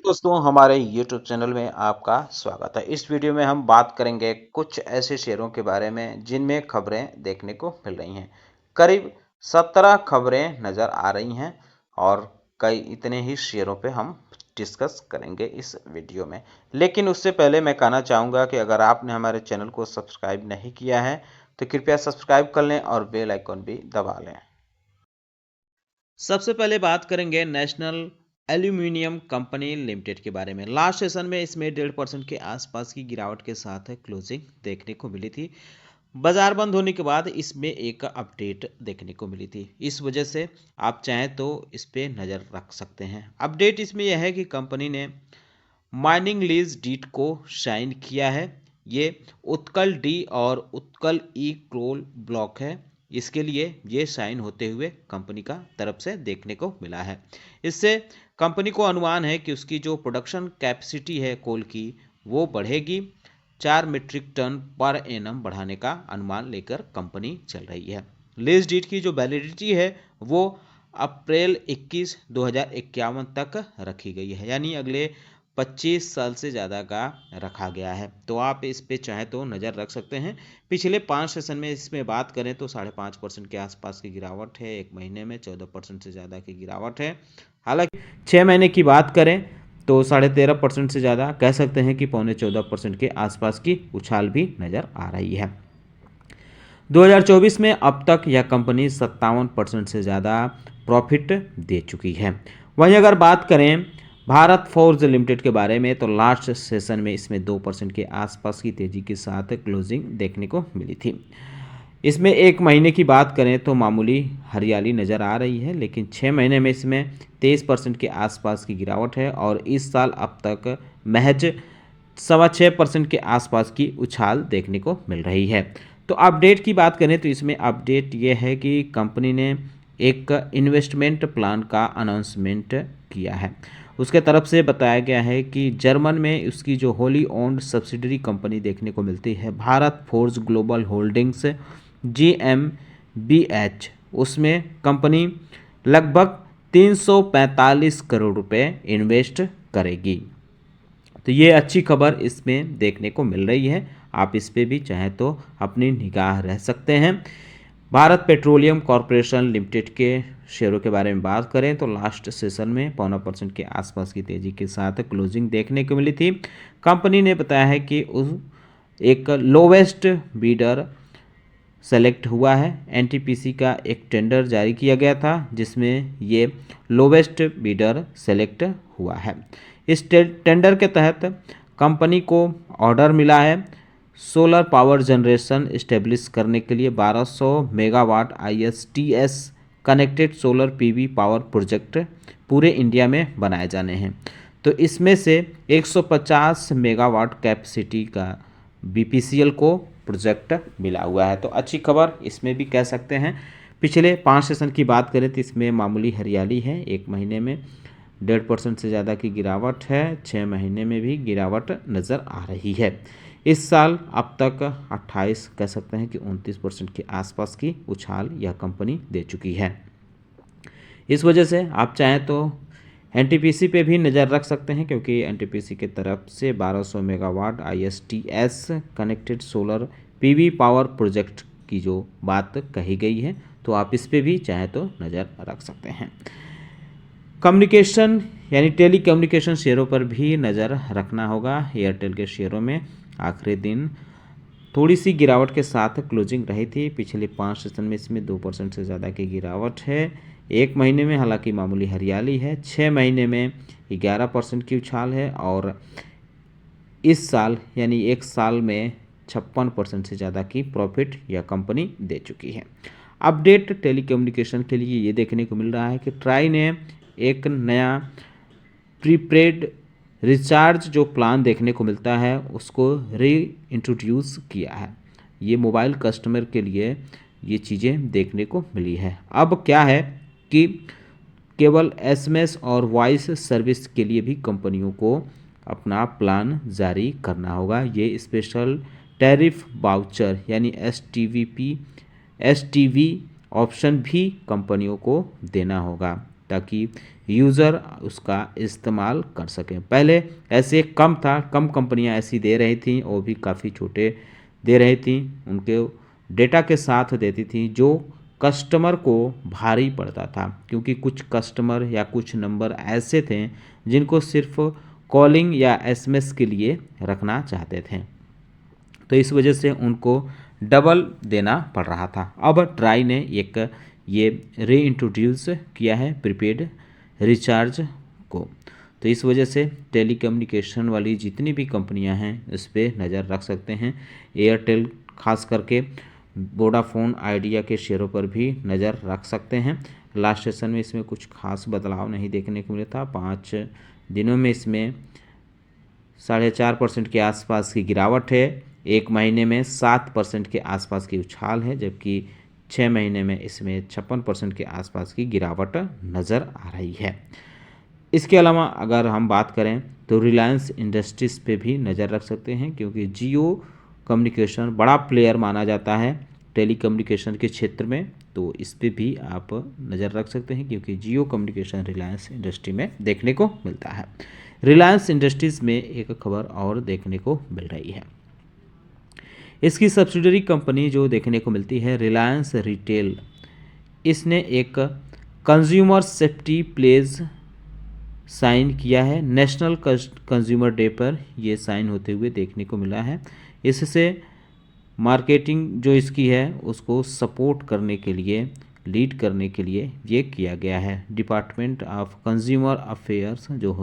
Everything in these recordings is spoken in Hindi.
दोस्तों हमारे YouTube चैनल में आपका स्वागत है। इस वीडियो में हम बात करेंगे कुछ ऐसे शेयरों के बारे में जिनमें खबरें देखने को मिल रही हैं। करीब 17 खबरें नज़र आ रही हैं और कई इतने ही शेयरों पे हम डिस्कस करेंगे इस वीडियो में। लेकिन उससे पहले मैं कहना चाहूँगा कि अगर आपने हमारे चैनल को सब्सक्राइब नहीं किया है तो कृपया सब्सक्राइब कर लें और बेल आइकन भी दबा लें। सबसे पहले बात करेंगे नेशनल एल्यूमिनियम कंपनी लिमिटेड के बारे में। लास्ट सेशन में इसमें 1.5% के आसपास की गिरावट के साथ क्लोजिंग देखने को मिली थी। बाजार बंद होने के बाद इसमें एक अपडेट देखने को मिली थी, इस वजह से आप चाहें तो इस पे नज़र रख सकते हैं। अपडेट इसमें यह है कि कंपनी ने माइनिंग लीज डीड को साइन किया है। ये उत्कल डी और उत्कल ई क्रोल ब्लॉक है। इसके लिए ये साइन होते हुए कंपनी का तरफ से देखने को मिला है। इससे कंपनी को अनुमान है कि उसकी जो प्रोडक्शन कैपेसिटी है कोल की वो बढ़ेगी। 4 मीट्रिक टन पर एनम बढ़ाने का अनुमान लेकर कंपनी चल रही है। लीज डीड की जो वैलिडिटी है वो अप्रैल 21 2051 तक रखी गई है, यानी अगले 25 साल से ज़्यादा का रखा गया है। तो आप इस पे चाहे तो नज़र रख सकते हैं। पिछले 5 सेशन में इसमें बात करें तो 5.5% के आसपास की गिरावट है। एक महीने में 14% से ज़्यादा की गिरावट है। हालांकि 6 महीने की बात करें तो 13.5% से ज़्यादा, कह सकते हैं कि 14.25% के आसपास की उछाल भी नज़र आ रही है। 2024 में अब तक यह कंपनी 57% से ज़्यादा प्रॉफिट दे चुकी है। वहीं अगर बात करें भारत फोर्ज लिमिटेड के बारे में तो लास्ट सेशन में इसमें 2% के आसपास की तेज़ी के साथ क्लोजिंग देखने को मिली थी। इसमें एक महीने की बात करें तो मामूली हरियाली नज़र आ रही है, लेकिन 6 महीने में इसमें 23% के आसपास की गिरावट है और इस साल अब तक महज 6.25% के आसपास की उछाल देखने को मिल रही है। तो अपडेट की बात करें तो इसमें अपडेट ये है कि कंपनी ने एक इन्वेस्टमेंट प्लान का अनाउंसमेंट किया है। उसके तरफ से बताया गया है कि जर्मन में उसकी जो होली ओन्ड सब्सिडरी कंपनी देखने को मिलती है Bharat forge global holdings GmbH, उसमें कंपनी लगभग 345 करोड़ रुपए इन्वेस्ट करेगी। तो ये अच्छी खबर इसमें देखने को मिल रही है। आप इस पे भी चाहे तो अपनी निगाह रह सकते हैं। भारत पेट्रोलियम कॉरपोरेशन लिमिटेड के शेयरों के बारे में बात करें तो लास्ट सेशन में 0.25% के आसपास की तेज़ी के साथ क्लोजिंग देखने को मिली थी। कंपनी ने बताया है कि उस एक लोवेस्ट बीडर सेलेक्ट हुआ है। एनटीपीसी का एक टेंडर जारी किया गया था जिसमें ये लोवेस्ट बीडर सेलेक्ट हुआ है। इस टेंडर के तहत कंपनी को ऑर्डर मिला है सोलर पावर जनरेशन इस्टेब्लिश करने के लिए 1200 megawatt ISTS connected solar PV power project पूरे इंडिया में बनाए जाने हैं। तो इसमें से 150 मेगावाट कैपेसिटी का BPCL को प्रोजेक्ट मिला हुआ है। तो अच्छी खबर इसमें भी कह सकते हैं। पिछले 5 सेशन की बात करें तो इसमें मामूली हरियाली है। एक महीने में 1.5% से ज़्यादा की गिरावट है। 6 महीने में भी गिरावट नज़र आ रही है। इस साल अब तक 28 कह सकते हैं कि 29% के आसपास की उछाल यह कंपनी दे चुकी है। इस वजह से आप चाहें तो एनटीपीसी पे भी नज़र रख सकते हैं, क्योंकि एनटीपीसी की तरफ से 1200 megawatt ISTS connected solar PV power project की जो बात कही गई है, तो आप इस पे भी चाहें तो नज़र रख सकते हैं। कम्युनिकेशन यानी टेली कम्युनिकेशन शेयरों पर भी नज़र रखना होगा। एयरटेल के शेयरों में आखिरी दिन थोड़ी सी गिरावट के साथ क्लोजिंग रही थी। पिछले 5 सेशन में इसमें 2% से ज़्यादा की गिरावट है। एक महीने में हालांकि मामूली हरियाली है। 6 महीने में 11% की उछाल है और इस साल यानी एक साल में 56% से ज़्यादा की प्रॉफिट यह कंपनी दे चुकी है। अपडेट टेलीकम्युनिकेशन के लिए ये देखने को मिल रहा है कि ट्राई ने एक नया प्रीपेड रिचार्ज जो प्लान देखने को मिलता है उसको री इंट्रोड्यूस किया है। ये मोबाइल कस्टमर के लिए ये चीज़ें देखने को मिली है। अब क्या है कि केवल SMS और वॉइस सर्विस के लिए भी कंपनियों को अपना प्लान जारी करना होगा। ये स्पेशल टैरिफ वाउचर यानी STV ऑप्शन भी कंपनियों को देना होगा। ताकि यूज़र उसका इस्तेमाल कर सकें। पहले ऐसे कम था, कम कंपनियां ऐसी दे रही थी, वो भी काफ़ी छोटे दे रही थी, उनके डेटा के साथ देती थी, जो कस्टमर को भारी पड़ता था, क्योंकि कुछ कस्टमर या कुछ नंबर ऐसे थे जिनको सिर्फ कॉलिंग या एसएमएस के लिए रखना चाहते थे, तो इस वजह से उनको डबल देना पड़ रहा था। अब ट्राई ने एक ये रीइंट्रोड्यूस किया है प्रीपेड रिचार्ज को, तो इस वजह से टेलीकम्युनिकेशन वाली जितनी भी कंपनियां हैं इस पर नज़र रख सकते हैं। एयरटेल खास करके वोडाफोन आइडिया के शेयरों पर भी नज़र रख सकते हैं। लास्ट सेशन में इसमें कुछ खास बदलाव नहीं देखने को मिला था। 5 दिनों में इसमें 4.5% के आसपास की गिरावट है, एक महीने में 7% के आसपास की उछाल है, जबकि 6 महीने में इसमें 56% के आसपास की गिरावट नज़र आ रही है। इसके अलावा अगर हम बात करें तो रिलायंस इंडस्ट्रीज़ पे भी नज़र रख सकते हैं, क्योंकि जियो कम्युनिकेशन बड़ा प्लेयर माना जाता है टेलीकम्युनिकेशन के क्षेत्र में, तो इस पे भी आप नज़र रख सकते हैं, क्योंकि जियो कम्युनिकेशन रिलायंस इंडस्ट्री में देखने को मिलता है। रिलायंस इंडस्ट्रीज़ में एक खबर और देखने को मिल रही है, इसकी सब्सिडरी कंपनी जो देखने को मिलती है रिलायंस रिटेल, इसने एक कंज्यूमर सेफ्टी प्लेज साइन किया है। नेशनल कंज्यूमर डे पर यह साइन होते हुए देखने को मिला है। इससे मार्केटिंग जो इसकी है उसको सपोर्ट करने के लिए, लीड करने के लिए ये किया गया है। डिपार्टमेंट ऑफ कंज्यूमर अफेयर्स जो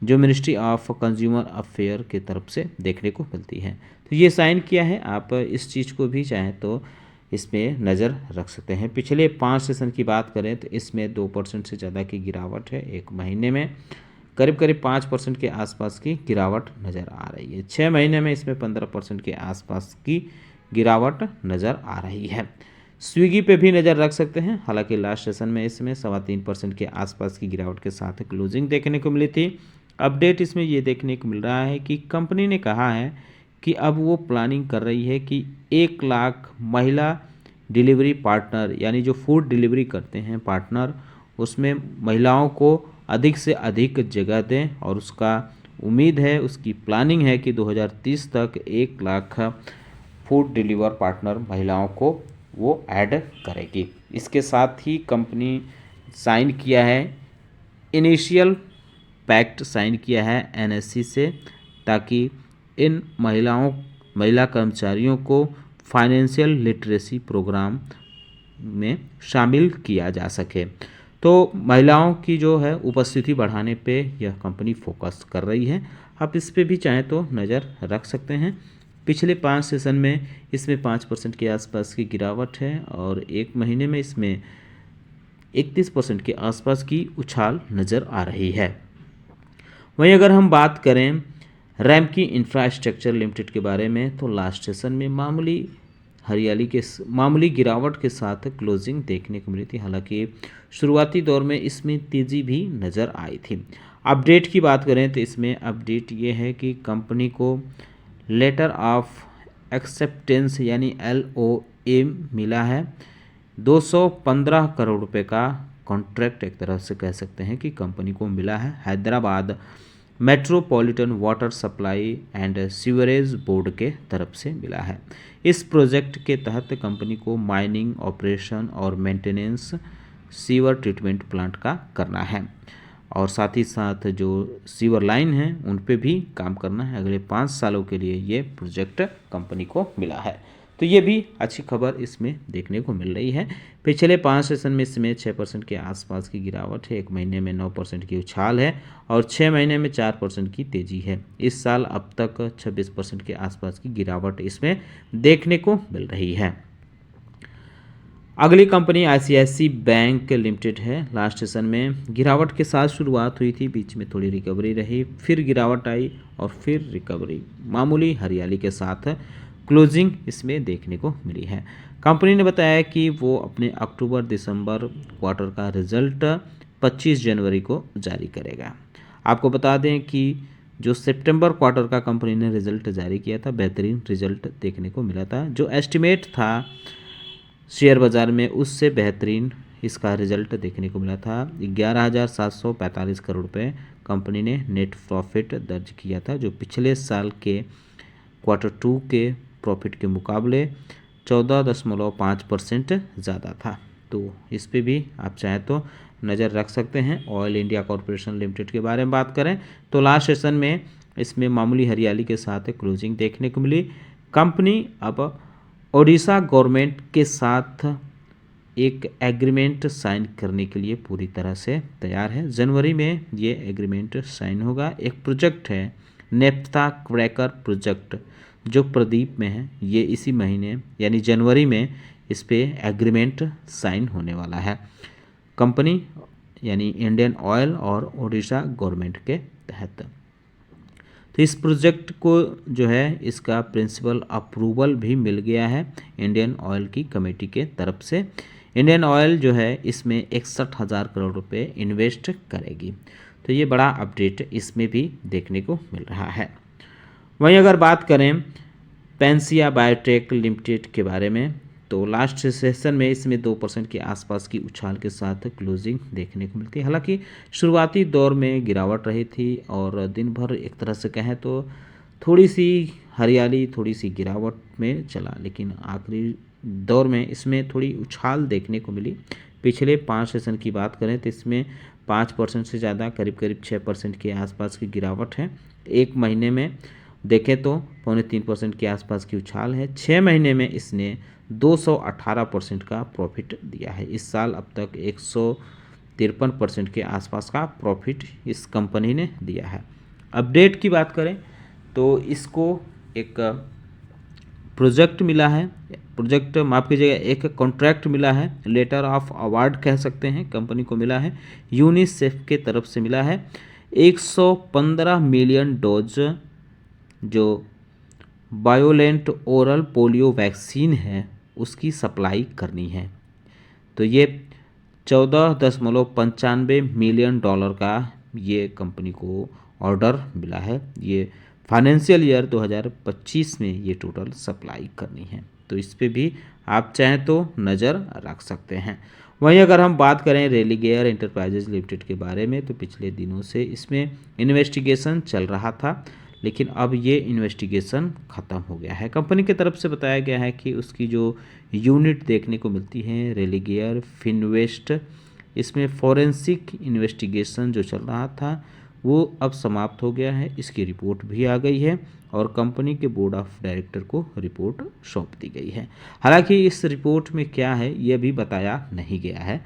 मिनिस्ट्री ऑफ कंज्यूमर अफेयर की तरफ से देखने को मिलती है, तो ये साइन किया है। आप इस चीज़ को भी चाहें तो इसमें नज़र रख सकते हैं। पिछले 5 सेशन की बात करें तो इसमें 2% से ज़्यादा की गिरावट है, एक महीने में करीब 5% के आसपास की गिरावट नज़र आ रही है। 6 महीने में इसमें 15% के आसपास की गिरावट नज़र आ रही है। स्विगी पे भी नज़र रख सकते हैं, हालांकि लास्ट सेशन में इसमें 3.25% के आसपास की गिरावट के साथ क्लोजिंग देखने को मिली थी। अपडेट इसमें ये देखने को मिल रहा है कि कंपनी ने कहा है कि अब वो प्लानिंग कर रही है कि 1 लाख महिला डिलीवरी पार्टनर, यानी जो फूड डिलीवरी करते हैं पार्टनर, उसमें महिलाओं को अधिक से अधिक जगह दें, और उसका उम्मीद है, उसकी प्लानिंग है कि 2030 तक 1 लाख फूड डिलीवर पार्टनर महिलाओं को वो ऐड करेगी। इसके साथ ही कंपनी साइन किया है, इनिशियल पैक्ट साइन किया है एनएससी से, ताकि इन महिला कर्मचारियों को फाइनेंशियल लिटरेसी प्रोग्राम में शामिल किया जा सके। तो महिलाओं की जो है उपस्थिति बढ़ाने पे यह कंपनी फोकस कर रही है। आप इस पे भी चाहें तो नज़र रख सकते हैं। पिछले 5 सेशन में इसमें 5% के आसपास की गिरावट है, और एक महीने में इसमें 31% के आसपास की उछाल नज़र आ रही है। वहीं अगर हम बात करें रैमकी इंफ्रास्ट्रक्चर लिमिटेड के बारे में, तो लास्ट सेशन में मामूली गिरावट के साथ क्लोजिंग देखने को मिली थी। हालांकि शुरुआती दौर में इसमें तेज़ी भी नज़र आई थी। अपडेट की बात करें तो इसमें अपडेट ये है कि कंपनी को लेटर ऑफ एक्सेप्टेंस यानी LOA मिला है। 215 करोड़ रुपए का कॉन्ट्रैक्ट एक तरह से कह सकते हैं कि कंपनी को मिला है। Hyderabad metropolitan water supply and sewerage board के तरफ से मिला है। इस प्रोजेक्ट के तहत कंपनी को माइनिंग ऑपरेशन और मेंटेनेंस सीवर ट्रीटमेंट प्लांट का करना है, और साथ ही साथ जो सीवर लाइन है उन पे भी काम करना है। अगले 5 सालों के लिए ये प्रोजेक्ट कंपनी को मिला है, तो ये भी अच्छी खबर इसमें देखने को मिल रही है। पिछले 5 सेशन में इसमें 6% के आसपास की गिरावट है, एक महीने में 9% की उछाल है, और 6 महीने में 4% की तेज़ी है। इस साल अब तक 26% के आसपास की गिरावट इसमें देखने को मिल रही है। अगली कंपनी ICICI बैंक लिमिटेड है। लास्ट सेशन में गिरावट के साथ शुरुआत हुई थी, बीच में थोड़ी रिकवरी रही, फिर गिरावट आई और फिर रिकवरी, मामूली हरियाली के साथ क्लोजिंग इसमें देखने को मिली है। कंपनी ने बताया कि वो अपने अक्टूबर-दिसंबर क्वार्टर का रिजल्ट 25 जनवरी को जारी करेगा। आपको बता दें कि जो सितंबर क्वार्टर का कंपनी ने रिजल्ट जारी किया था, बेहतरीन रिजल्ट देखने को मिला था। जो एस्टिमेट था शेयर बाज़ार में उससे बेहतरीन इसका रिजल्ट देखने को मिला था। 11,745 करोड़ रुपए कंपनी ने नेट प्रॉफिट दर्ज किया था, जो पिछले साल के Q2 के प्रॉफिट के मुकाबले 14.5% ज़्यादा था। तो इस पे भी आप चाहें तो नज़र रख सकते हैं। ऑयल इंडिया कॉरपोरेशन लिमिटेड के बारे में बात करें तो लास्ट सेशन में इसमें मामूली हरियाली के साथ क्लोजिंग देखने को मिली। कंपनी अब ओडिशा गवर्नमेंट के साथ एक एग्रीमेंट साइन करने के लिए पूरी तरह से तैयार है। जनवरी में ये एग्रीमेंट साइन होगा। एक प्रोजेक्ट है नेप्था क्रैकर प्रोजेक्ट जो प्रदीप में है, ये इसी महीने यानी जनवरी में इस पे एग्रीमेंट साइन होने वाला है कंपनी यानी इंडियन ऑयल और ओडिशा गवर्नमेंट के तहत। तो इस प्रोजेक्ट को जो है इसका प्रिंसिपल अप्रूवल भी मिल गया है इंडियन ऑयल की कमेटी के तरफ से। इंडियन ऑयल जो है इसमें 61,000 करोड़ रुपए इन्वेस्ट करेगी। तो ये बड़ा अपडेट इसमें भी देखने को मिल रहा है। वहीं अगर बात करें पेंसिया बायोटेक लिमिटेड के बारे में तो लास्ट सेशन में इसमें 2% के आसपास की उछाल के साथ क्लोजिंग देखने को मिलती है। हालांकि शुरुआती दौर में गिरावट रही थी और दिन भर एक तरह से कहें तो थोड़ी सी हरियाली थोड़ी सी गिरावट में चला, लेकिन आखिरी दौर में इसमें थोड़ी उछाल देखने को मिली। पिछले 5 सेशन की बात करें तो इसमें 5% से ज़्यादा करीब 6% के आसपास की गिरावट है। एक महीने में देखें तो 3.25% के आसपास की उछाल है। 6 महीने में इसने 218% का प्रॉफिट दिया है। इस साल अब तक 153% के आसपास का प्रॉफिट इस कंपनी ने दिया है। अपडेट की बात करें तो इसको एक प्रोजेक्ट मिला है, माफ़ कीजिएगा, एक कॉन्ट्रैक्ट मिला है, लेटर ऑफ अवार्ड कह सकते हैं, कंपनी को मिला है, यूनिसेफ के तरफ से मिला है। 115 मिलियन डोज जो बायोलेंट ओरल पोलियो वैक्सीन है उसकी सप्लाई करनी है। तो ये $14.95 मिलियन का ये कंपनी को ऑर्डर मिला है। ये फाइनेंशियल ईयर 2025 में ये टोटल सप्लाई करनी है। तो इस पे भी आप चाहें तो नज़र रख सकते हैं। वहीं अगर हम बात करें रेलिगेयर एंटरप्राइजेज लिमिटेड के बारे में तो पिछले दिनों से इसमें इन्वेस्टिगेशन चल रहा था, लेकिन अब ये इन्वेस्टिगेशन ख़त्म हो गया है। कंपनी की तरफ से बताया गया है कि उसकी जो यूनिट देखने को मिलती है रेलिगेयर फिनवेस्ट, इसमें फॉरेंसिक इन्वेस्टिगेशन जो चल रहा था वो अब समाप्त हो गया है। इसकी रिपोर्ट भी आ गई है और कंपनी के बोर्ड ऑफ डायरेक्टर को रिपोर्ट सौंप दी गई है। हालांकि इस रिपोर्ट में क्या है ये भी बताया नहीं गया है,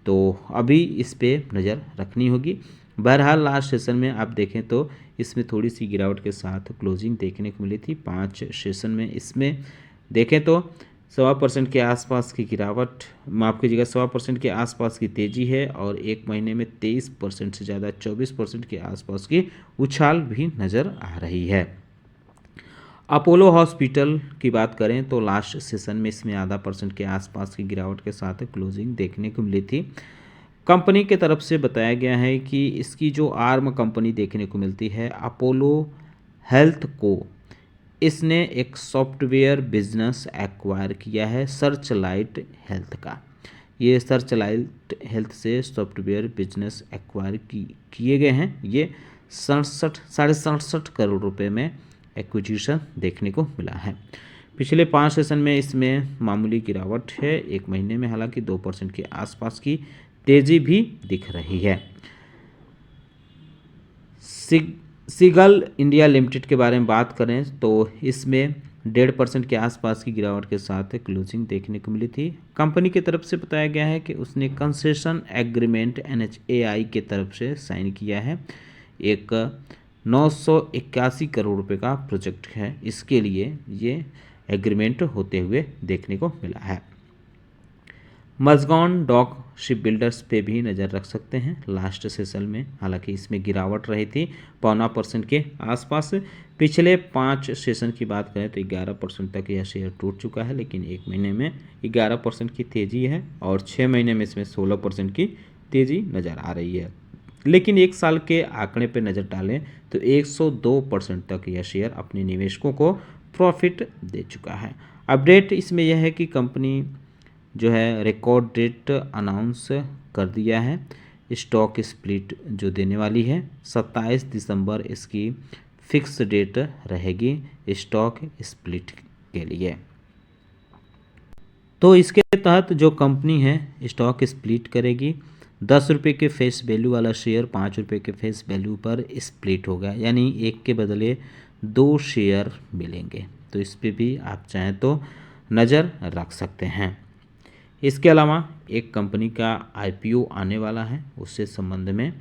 तो अभी इस पे नज़र रखनी होगी। बहरहाल लास्ट सेशन में आप देखें तो इसमें थोड़ी सी गिरावट के साथ क्लोजिंग देखने को मिली थी। 5 सेशन में इसमें देखें तो 1.25% के आसपास की गिरावट, माफ़ कीजिएगा 1.25% के आसपास की तेज़ी है और एक महीने में 23% से ज़्यादा 24% के आसपास की उछाल भी नज़र आ रही है। अपोलो हॉस्पिटल की बात करें तो लास्ट सेशन में इसमें आधा % के आसपास की गिरावट के साथ क्लोजिंग देखने को मिली थी। कंपनी के तरफ से बताया गया है कि इसकी जो आर्म कंपनी देखने को मिलती है अपोलो हेल्थ को, इसने एक सॉफ्टवेयर बिजनेस एक्वायर किया है सर्चलाइट हेल्थ का। ये सर्चलाइट हेल्थ से सॉफ्टवेयर बिजनेस एक्वायर किए गए हैं। ये 67.5 करोड़ रुपए में एक्विजिशन देखने को मिला है। पिछले 5 सेशन में इसमें मामूली गिरावट है एक महीने में, हालांकि 2% के आसपास की तेज़ी भी दिख रही है। सीगल इंडिया लिमिटेड के बारे में बात करें तो इसमें 1.5% के आसपास की गिरावट के साथ क्लोजिंग देखने को मिली थी। कंपनी की तरफ से बताया गया है कि उसने कंसेशन एग्रीमेंट NHAI के तरफ से साइन किया है। एक 981 करोड़ रुपए का प्रोजेक्ट है, इसके लिए ये एग्रीमेंट होते हुए देखने को मिला है। मजगान डॉक शिप बिल्डर्स पे भी नज़र रख सकते हैं लास्ट सेशन में, हालांकि इसमें गिरावट रही थी 0.25% के आसपास। पिछले 5 सेशन की बात करें तो 11% तक यह शेयर टूट चुका है, लेकिन एक महीने में 11% की तेज़ी है और 6 महीने में इसमें 16% की तेज़ी नज़र आ रही है। लेकिन एक साल के आंकड़े पर नज़र डालें तो 102% तक यह शेयर अपने निवेशकों को प्रॉफिट दे चुका है। अपडेट इसमें यह है कि कंपनी जो है रिकॉर्ड डेट अनाउंस कर दिया है। स्टॉक स्प्लिट जो देने वाली है 27 दिसंबर इसकी फिक्स डेट रहेगी स्टॉक स्प्लिट के लिए। तो इसके तहत जो कंपनी है स्टॉक स्प्लिट करेगी, 10 रुपये के फेस वैल्यू वाला शेयर 5 रुपये के फेस वैल्यू पर स्प्लिट होगा, यानी एक के बदले 2 शेयर मिलेंगे। तो इस पर भी आप चाहें तो नज़र रख सकते हैं। इसके अलावा एक कंपनी का IPO आने वाला है, उससे संबंध में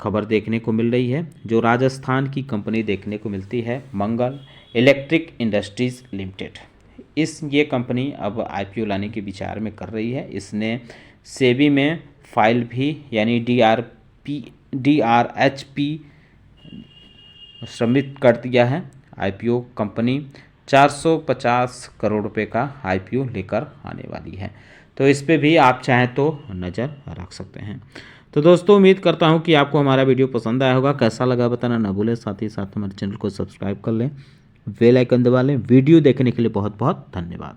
खबर देखने को मिल रही है। जो राजस्थान की कंपनी देखने को मिलती है मंगल इलेक्ट्रिक इंडस्ट्रीज़ लिमिटेड, ये कंपनी अब IPO लाने के विचार में कर रही है। इसने सेबी में फाइल भी यानी DRHP सबमिट कर दिया है। IPO कंपनी 450 करोड़ रुपए का IPO लेकर आने वाली है। तो इस पे भी आप चाहें तो नज़र रख सकते हैं। तो दोस्तों उम्मीद करता हूं कि आपको हमारा वीडियो पसंद आया होगा। कैसा लगा बताना ना भूलें, साथ ही साथ हमारे चैनल को सब्सक्राइब कर लें, बेल आइकन दबा लें। वीडियो देखने के लिए बहुत बहुत धन्यवाद।